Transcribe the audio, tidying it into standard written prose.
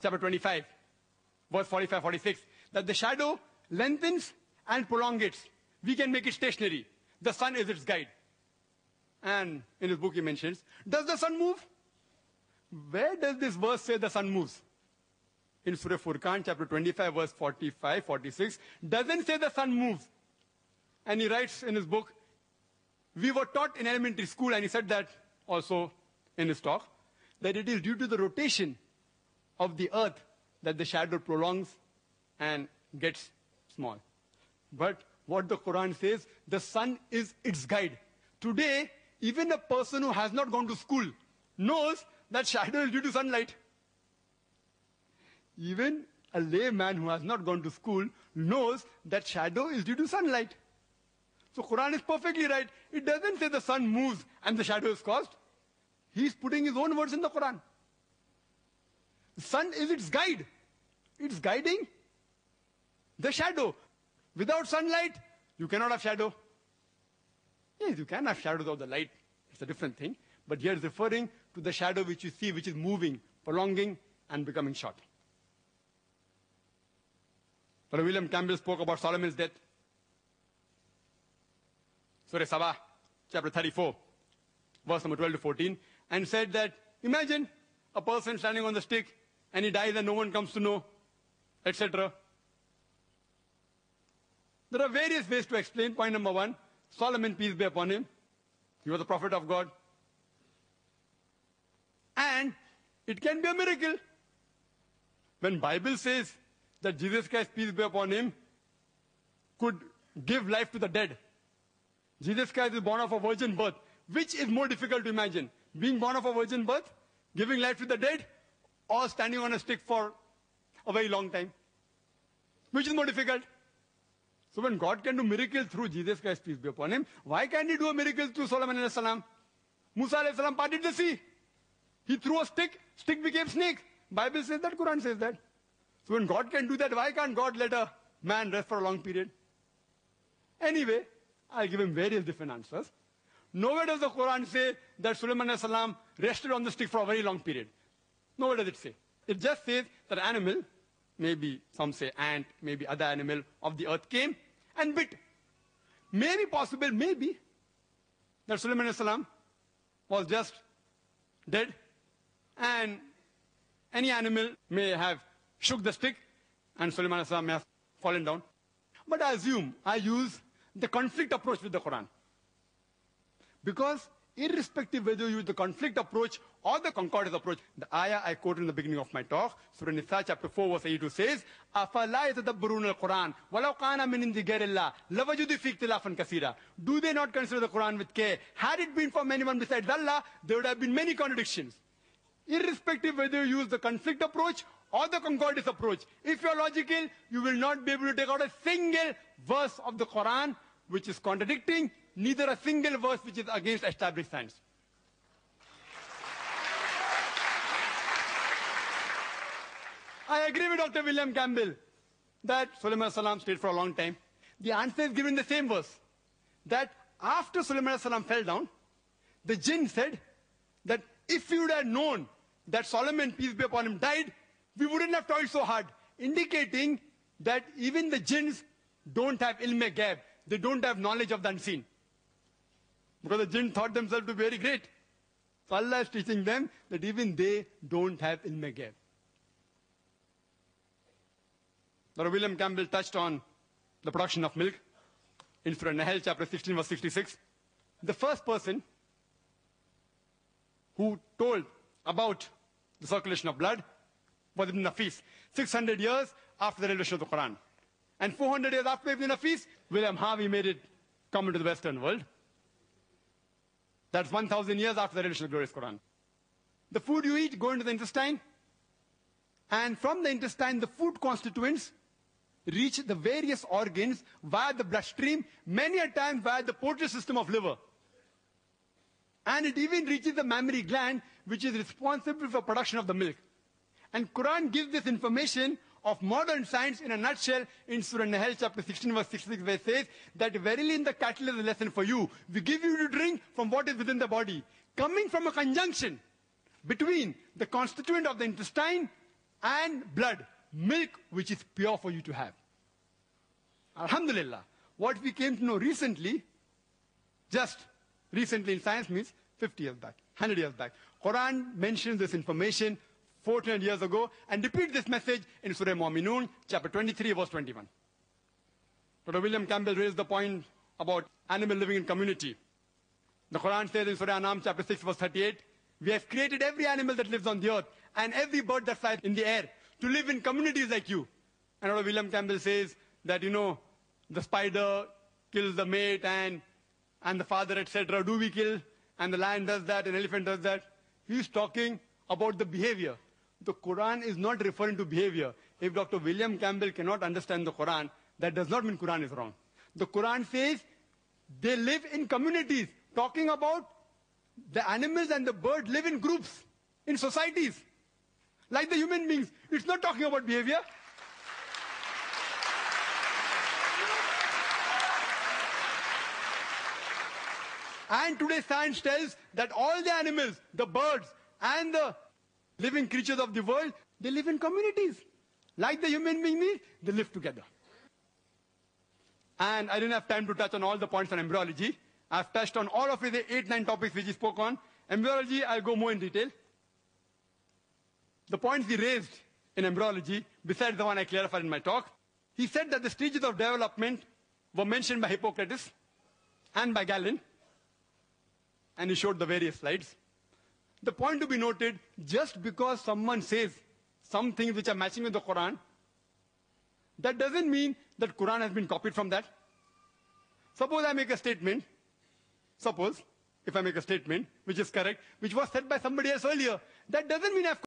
chapter 25, verse 45, 46, that the shadow lengthens and prolongates. We can make it stationary. The sun is its guide. And in his book he mentions, does the sun move? Where does this verse say the sun moves? In Surah Furqan, chapter 25, verse 45, 46, doesn't say the sun moves. And he writes in his book, we were taught in elementary school, and he said that also in his talk, that it is due to the rotation of the earth that the shadow prolongs and gets small. But what the Quran says, the sun is its guide. Today, even a person who has not gone to school knows that shadow is due to sunlight. Even a layman who has not gone to school knows that shadow is due to sunlight. So Quran is perfectly right. It doesn't say the sun moves and the shadow is caused. He's putting his own words in the Quran. The sun is its guide. It's guiding the shadow. Without sunlight, you cannot have shadow. Yes, you can have shadow without the light. It's a different thing. But here it's referring to the shadow which you see, which is moving, prolonging, and becoming short. Brother William Campbell spoke about Solomon's death. Surah Sabah, chapter 34, verse number 12 to 14, and said that, imagine a person standing on the stick, and he dies and no one comes to know, etc. There are various ways to explain. Point number one, Solomon, peace be upon him, he was a prophet of God. And it can be a miracle. When Bible says that Jesus Christ, peace be upon him, could give life to the dead. Jesus Christ is born of a virgin birth. Which is more difficult to imagine? Being born of a virgin birth, giving life to the dead, or standing on a stick for a very long time? Which is more difficult? So when God can do miracles through Jesus Christ, peace be upon him, why can't he do a miracle through Solomon alayhi salam? Musa alayhi salam parted the sea. He threw a stick became snake. Bible says that, Quran says that. So when God can do that, why can't God let a man rest for a long period? Anyway, I'll give him various different answers. Nowhere does the Quran say that Sulaiman alayhi salam rested on the stick for a very long period. Nowhere does it say. It just says that an animal, maybe some say ant, maybe other animal of the earth came and bit. Maybe possible, maybe, that Sulaiman alayhi salam was just dead, and any animal may have shook the stick and Sulaiman alayhi salam may have fallen down. But I assume I use the conflict approach with the Quran. Because irrespective whether you use the conflict approach or the concordance approach, the ayah I quoted in the beginning of my talk, Surah Nisa chapter 4 verse 82 says, أَفَلَا يَتَدَبَّرُونَ الْقُرْآنَ وَلَوْ كَانَ مِنْ عِنْدِ غَيْرِ اللَّهِ لَوَجَدُوا فِيهِ اخْتِلَافًا كَثِيرًا. Do they not consider the Quran with care? Had it been from anyone besides Allah, there would have been many contradictions. Irrespective whether you use the conflict approach or the concordance approach, if you are logical, you will not be able to take out a single verse of the Quran which is contradicting, neither a single verse which is against established science. I agree with Dr. William Campbell that Sulaiman alayhi salam stayed for a long time. The answer is given in the same verse. That after Sulaiman alayhi salam fell down, the jinn said that if we would have known that Solomon, peace be upon him, died, we wouldn't have toiled so hard. Indicating that even the jinns don't have ilm-e-ghaib. They don't have knowledge of the unseen. Because the jinn thought themselves to be very great. So Allah is teaching them that even they don't have ilm-e-ghaib. Dr. William Campbell touched on the production of milk in Surah Nahl chapter 16 verse 66. The first person who told about the circulation of blood was Ibn Nafis, 600 years after the revelation of the Quran. And 400 years after Ibn Nafis, William Harvey made it come into the Western world. That's 1,000 years after the revelation of the glorious Quran. The food you eat go into the intestine, and from the intestine, the food constituents reach the various organs via the bloodstream, many a time via the portal system of liver. And it even reaches the mammary gland, which is responsible for production of the milk. And Quran gives this information of modern science in a nutshell in Surah Nahl chapter 16 verse 66, where it says that verily in the cattle is a lesson for you. We give you to drink from what is within the body, coming from a conjunction between the constituent of the intestine and blood, milk which is pure for you to have. Alhamdulillah, what we came to know recently, just recently in science means 50 years back, 100 years back. Quran mentions this information 400 years ago and repeats this message in Surah Mu'minun, chapter 23, verse 21. Dr. William Campbell raised the point about animal living in community. The Quran says in Surah Anam, chapter 6, verse 38, we have created every animal that lives on the earth and every bird that flies in the air to live in communities like you. And Dr. William Campbell says that, the spider kills the mate and the father, etc. Do we kill? And the lion does that, an elephant does that. He's talking about the behavior. The Quran is not referring to behavior. If Dr. William Campbell cannot understand the Quran, that does not mean Quran is wrong. The Quran says they live in communities, talking about the animals and the birds live in groups, in societies, like the human beings. It's not talking about behavior. And today science tells that all the animals, the birds, and the living creatures of the world, they live in communities. Like the human beings, they live together. And I didn't have time to touch on all the points on embryology. I've touched on all of the 8-9 topics which he spoke on. Embryology, I'll go more in detail. The points he raised in embryology, besides the one I clarified in my talk, he said that the stages of development were mentioned by Hippocrates and by Galen. And he showed the various slides. The point to be noted, just because someone says some things which are matching with the Quran, that doesn't mean that Quran has been copied from that. Suppose I make a statement, if I make a statement which is correct, which was said by somebody else earlier, that doesn't mean I've